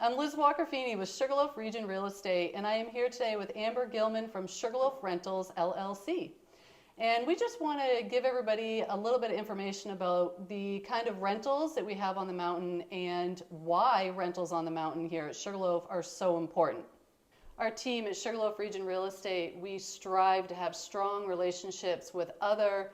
I'm Liz Walker-Feeney with Sugarloaf Region Real Estate, and I am here today with Amber Gilman from Sugarloaf Rentals LLC. And we just want to give everybody a little bit of information about the kind of rentals that we have on the mountain and why rentals on the mountain here at Sugarloaf are so important. Our team at Sugarloaf Region Real Estate, we strive to have strong relationships with other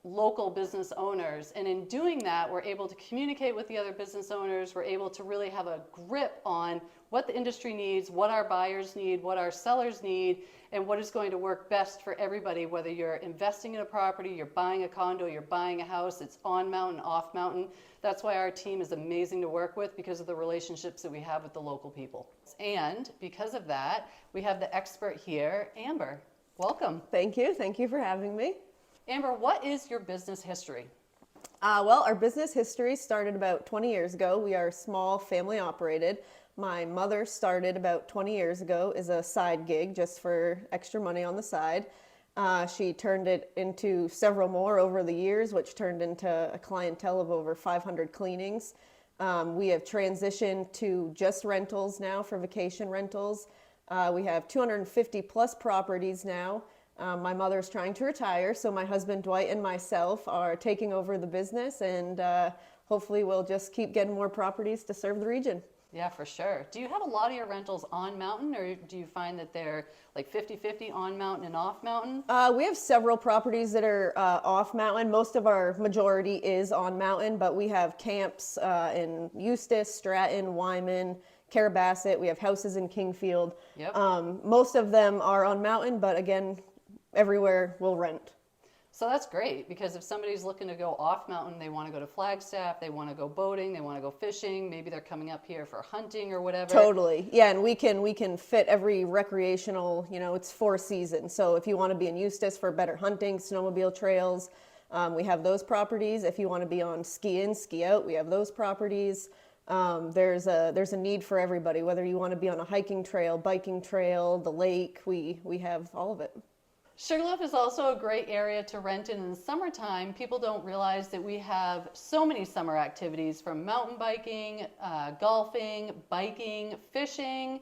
local business owners, and in doing that we're able to communicate with the other business owners. We're able to really have a grip on what the industry needs, what our buyers need, what our sellers need, and what is going to work best for everybody, whether you're investing in a property, you're buying a condo, you're buying a house, it's on mountain, off mountain. That's why our team is amazing to work with, because of the relationships that we have with the local people. And because of that, we have the expert here, Amber. Welcome. Thank you for having me. Amber, what is your business history? Well, our business history started about 20 years ago. We are small, family operated. My mother started about 20 years ago as a side gig, just for extra money on the side. She turned it into several more over the years, which turned into a clientele of over 500 cleanings. We have transitioned to just rentals now for vacation rentals. We have 250 plus properties now. My mother's trying to retire, so my husband Dwight and myself are taking over the business, and hopefully we'll just keep getting more properties to serve the region. Yeah, for sure. Do you have a lot of your rentals on mountain, or do you find that they're like 50-50 on mountain and off mountain? We have several properties that are off mountain. Most of our majority is on mountain, but we have camps in Eustis, Stratton, Wyman, Carrabassett. We have houses in Kingfield. Yep. Most of them are on mountain, but again, everywhere we'll rent. So that's great, because if somebody's looking to go off mountain, they want to go to Flagstaff, they want to go boating, they want to go fishing, maybe they're coming up here for hunting or whatever. Totally. Yeah, and we can fit every recreational, it's 4 seasons. So if you want to be in Eustis for better hunting, snowmobile trails, we have those properties. If you want to be on ski in, ski out, we have those properties. There's a need for everybody, whether you want to be on a hiking trail, biking trail, the lake, we have all of it. Sugarloaf is also a great area to rent in the summertime. People don't realize that we have so many summer activities, from mountain biking, golfing, biking, fishing,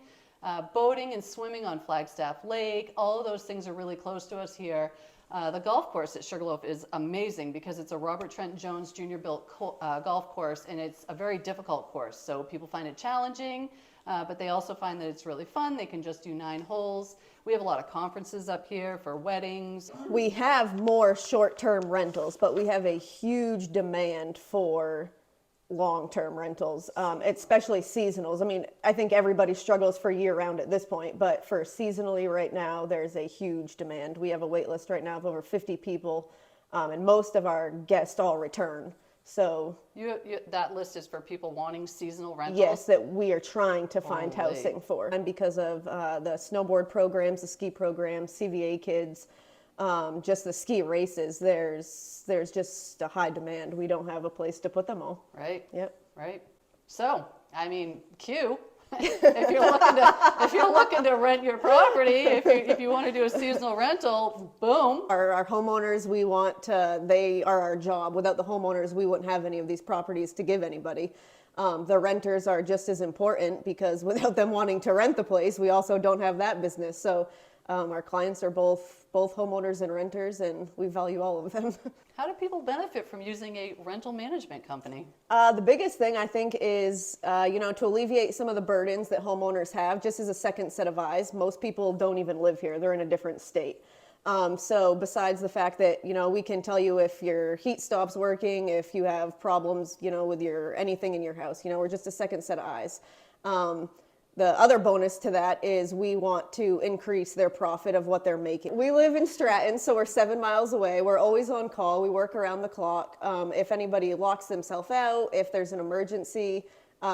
boating and swimming on Flagstaff Lake. All of those things are really close to us here. The golf course at Sugarloaf is amazing, because it's a Robert Trent Jones Jr. built golf course, and it's a very difficult course. So people find it challenging, but they also find that it's really fun. They can just do 9 holes. We have a lot of conferences up here for weddings. We have more short-term rentals, but we have a huge demand for long-term rentals, especially seasonals. I mean, I think everybody struggles for year-round at this point, but for seasonally right now, there's a huge demand. We have a wait list right now of over 50 people, and most of our guests all return. So that list is for people wanting seasonal rentals? Yes, that we are trying to find housing for. And because of the snowboard programs, the ski programs, CVA kids, just the ski races, there's just a high demand. We don't have a place to put them all. Right. Yep. Right. So, I mean, if you're looking to rent your property, if you want to do a seasonal rental, boom. Our homeowners, they are our job. Without the homeowners, we wouldn't have any of these properties to give anybody. The renters are just as important, because without them wanting to rent the place, we also don't have that business. So our clients are both homeowners and renters, and we value all of them. How do people benefit from using a rental management company? The biggest thing, I think, is to alleviate some of the burdens that homeowners have, just as a second set of eyes. Most people don't even live here. They're in a different state. So besides the fact that, we can tell you if your heat stops working, if you have problems, with anything in your house, we're just a second set of eyes. The other bonus to that is we want to increase their profit of what they're making. We live in Stratton, so we're 7 miles away. We're always on call. We work around the clock. If anybody locks themselves out, if there's an emergency,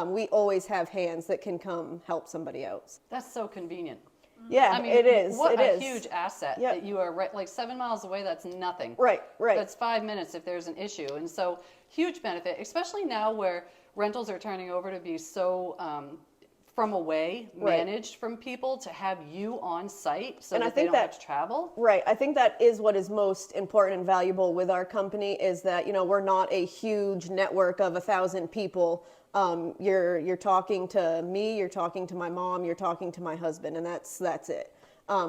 we always have hands that can come help somebody out. That's so convenient. Yeah, I mean, it is. What it a is. huge asset that you are like 7 miles away. That's nothing. Right. That's 5 minutes if there's an issue. And so huge benefit, especially now where rentals are turning over to be so from away, Right. managed from people, to have you on site so And I that they think don't that- have to travel. Right. I think that is what is most important and valuable with our company is that, we're not a huge network of 1,000 people. You're talking to me, you're talking to my mom, you're talking to my husband, and that's it.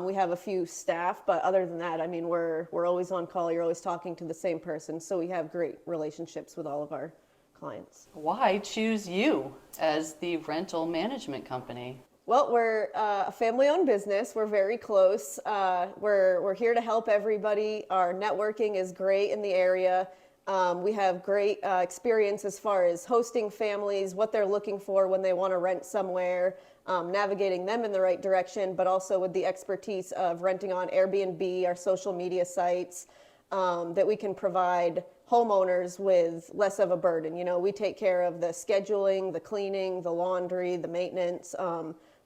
We have a few staff, but other than that, I mean, we're always on call. You're always talking to the same person. So we have great relationships with all of our clients. Why choose you as the rental management company? Well, we're a family-owned business. We're very close. We're here to help everybody. Our networking is great in the area. We have great experience as far as hosting families, what they're looking for when they want to rent somewhere, navigating them in the right direction, but also with the expertise of renting on Airbnb, our social media sites, that we can provide homeowners with less of a burden. We take care of the scheduling, the cleaning, the laundry, the maintenance.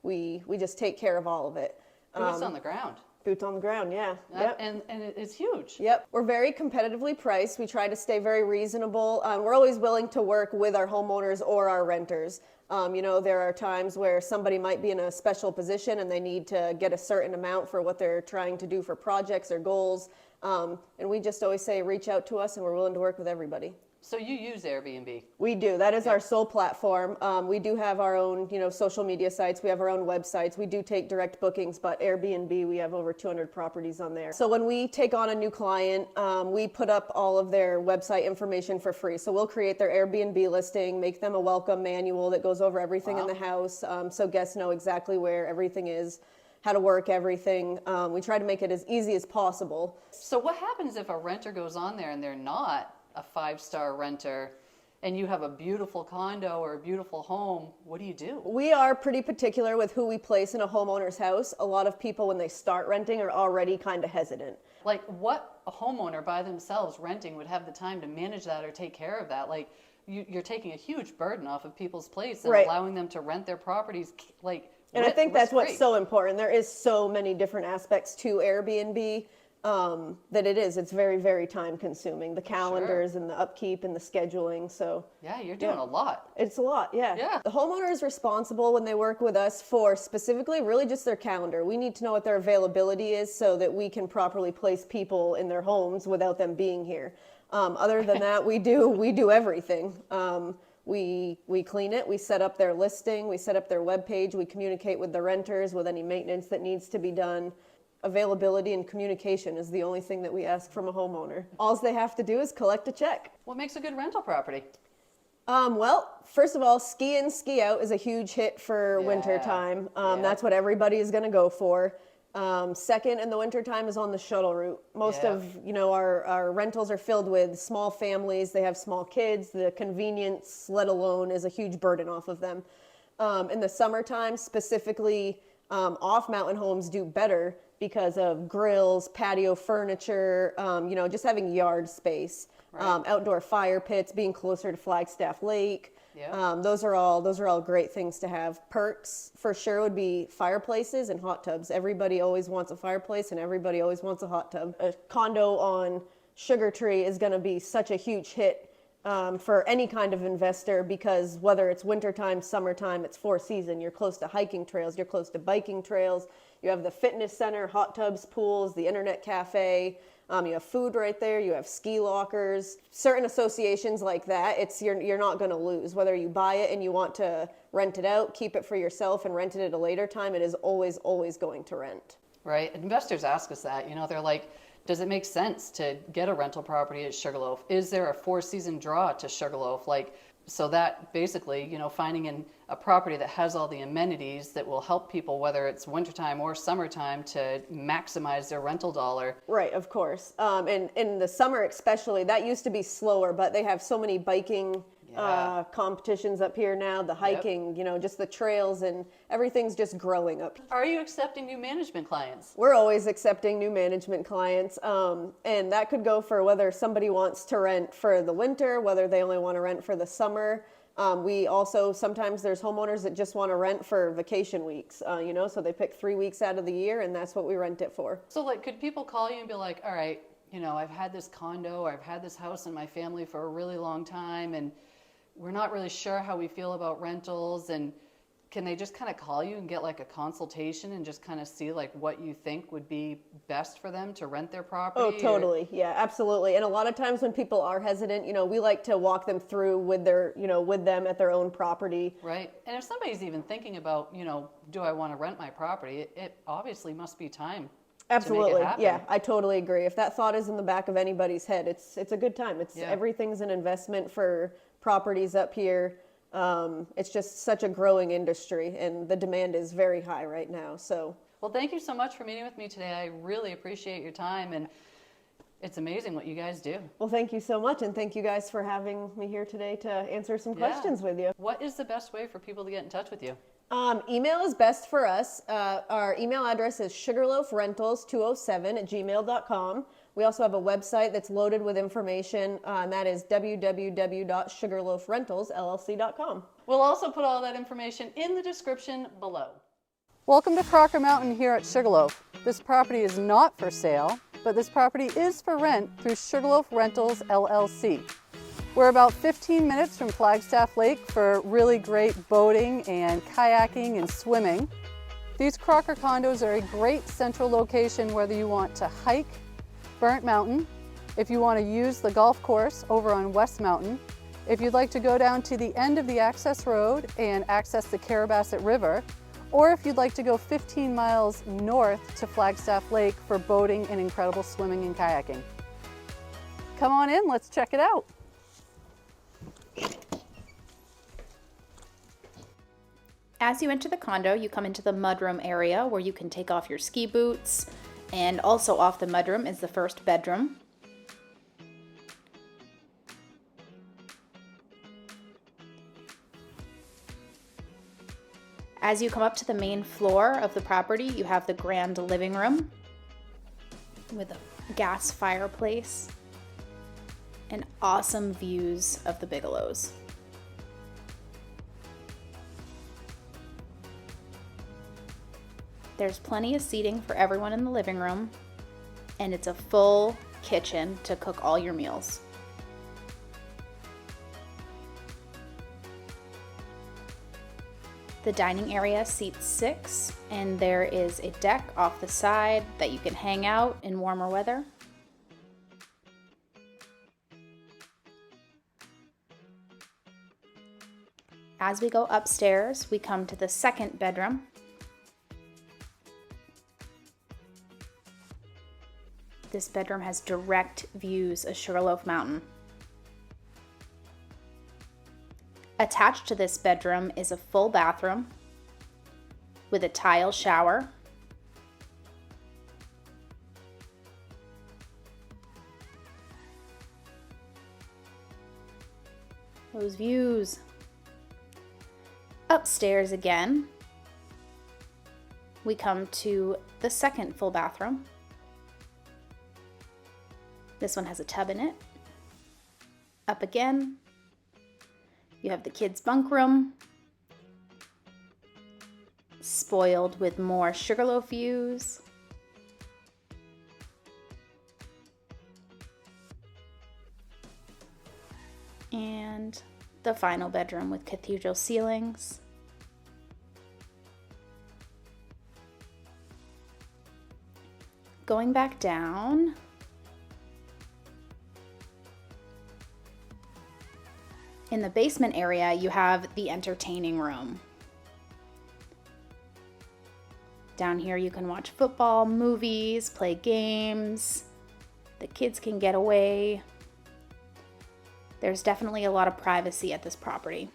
We just take care of all of it. Boots on the ground. Boots on the ground, yeah. Yep. And it's huge. Yep. We're very competitively priced. We try to stay very reasonable. We're always willing to work with our homeowners or our renters. There are times where somebody might be in a special position and they need to get a certain amount for what they're trying to do for projects or goals. And we just always say, reach out to us, and we're willing to work with everybody. So you use Airbnb. We do. That is our sole platform. We do have our own, social media sites. We have our own websites. We do take direct bookings, but Airbnb, we have over 200 properties on there. So when we take on a new client, we put up all of their website information for free. So we'll create their Airbnb listing, make them a welcome manual that goes over everything in the house, so guests know exactly where everything is, how to work everything. We try to make it as easy as possible. So what happens if a renter goes on there and they're not a 5-star renter, and you have a beautiful condo or a beautiful home? What do you do? We are pretty particular with who we place in a homeowner's house. A lot of people, when they start renting, are already kind of hesitant. Like, what a homeowner by themselves renting would have the time to manage that or take care of that? Like, you're taking a huge burden off of people's plates and Right. allowing them to rent their properties, And I think that's what's risk-free. so important. There is so many different aspects to Airbnb that it's very, very time consuming. The calendars and the upkeep and the scheduling. So Yeah, you're doing a lot. it's a lot, yeah. Yeah. The homeowner is responsible when they work with us for specifically really just their calendar. We need to know what their availability is so that we can properly place people in their homes without them being here. Other than that, we do everything. We clean it, we set up their listing, we set up their webpage, we communicate with the renters with any maintenance that needs to be done. Availability and communication is the only thing that we ask from a homeowner. All they have to do is collect a check. What makes a good rental property? Well, first of all, ski in, ski out is a huge hit for winter time. That's what everybody is going to go for. Second, in the wintertime is on the shuttle route. Most of, our rentals are filled with small families. They have small kids. The convenience, let alone, is a huge burden off of them. In the summertime, specifically, off-mountain homes do better because of grills, patio furniture, just having yard space, outdoor fire pits, being closer to Flagstaff Lake. Those are all great things to have. Perks for sure would be fireplaces and hot tubs. Everybody always wants a fireplace and everybody always wants a hot tub. A condo on Sugar Tree is going to be such a huge hit for any kind of investor because whether it's wintertime, summertime, it's 4-season. You're close to hiking trails, you're close to biking trails. You have the fitness center, hot tubs, pools, the internet cafe. You have food right there. You have ski lockers. Certain associations like that, you're not going to lose. Whether you buy it and you want to rent it out, keep it for yourself, and rent it at a later time, it is always going to rent. Right. Investors ask us that. They're like, does it make sense to get a rental property at Sugarloaf? Is there a 4-season draw to Sugarloaf? So that basically, finding a property that has all the amenities that will help people, whether it's wintertime or summertime, to maximize their rental dollar. Right, of course. And in the summer especially, that used to be slower, but they have so many biking competitions up here now, the hiking, just the trails, and everything's just growing up. Are you accepting new management clients? We're always accepting new management clients, and that could go for whether somebody wants to rent for the winter, whether they only want to rent for the summer. We also, sometimes there's homeowners that just want to rent for vacation weeks, so they pick 3 weeks out of the year, and that's what we rent it for. So could people call you and be like, all right, I've had this condo, or I've had this house in my family for a really long time, and we're not really sure how we feel about rentals, and can they just kind of call you and get like a consultation and just kind of see like what you think would be best for them to rent their property? Oh, totally. Yeah, absolutely. And a lot of times when people are hesitant, we like to walk them through with with them at their own property. Right. And if somebody's even thinking about, do I want to rent my property? It obviously must be time. Absolutely. To make it happen. Yeah, I totally agree. If that thought is in the back of anybody's head, it's a good time. Everything's an investment for properties up here. It's just such a growing industry, and the demand is very high right now. So, well, thank you so much for meeting with me today. I really appreciate your time, and it's amazing what you guys do. Well, thank you so much, and thank you guys for having me here today to answer some questions with you. What is the best way for people to get in touch with you? Email is best for us. Our email address is sugarloafrentals207@gmail.com. We also have a website that's loaded with information, and that is www.sugarloafrentalsllc.com. We'll also put all that information in the description below. Welcome to Crocker Mountain here at Sugarloaf. This property is not for sale, but this property is for rent through Sugarloaf Rentals LLC. We're about 15 minutes from Flagstaff Lake for really great boating and kayaking and swimming. These Crocker condos are a great central location whether you want to hike Burnt Mountain, if you want to use the golf course over on West Mountain, if you'd like to go down to the end of the access road and access the Carrabassett River, or if you'd like to go 15 miles north to Flagstaff Lake for boating and incredible swimming and kayaking. Come on in, let's check it out. As you enter the condo, you come into the mudroom area where you can take off your ski boots, and also off the mudroom is the first bedroom. As you come up to the main floor of the property, you have the grand living room with a gas fireplace and awesome views of the Bigelows. There's plenty of seating for everyone in the living room, and it's a full kitchen to cook all your meals. The dining area seats 6, and there is a deck off the side that you can hang out in warmer weather. As we go upstairs, we come to the second bedroom. This bedroom has direct views of Sugarloaf Mountain. Attached to this bedroom is a full bathroom with a tile shower. Those views. Upstairs again, we come to the second full bathroom. This one has a tub in it. Up again, you have the kids' bunk room, spoiled with more Sugarloaf views. And the final bedroom with cathedral ceilings. Going back down, in the basement area, you have the entertaining room. Down here you can watch football, movies, play games. The kids can get away. There's definitely a lot of privacy at this property.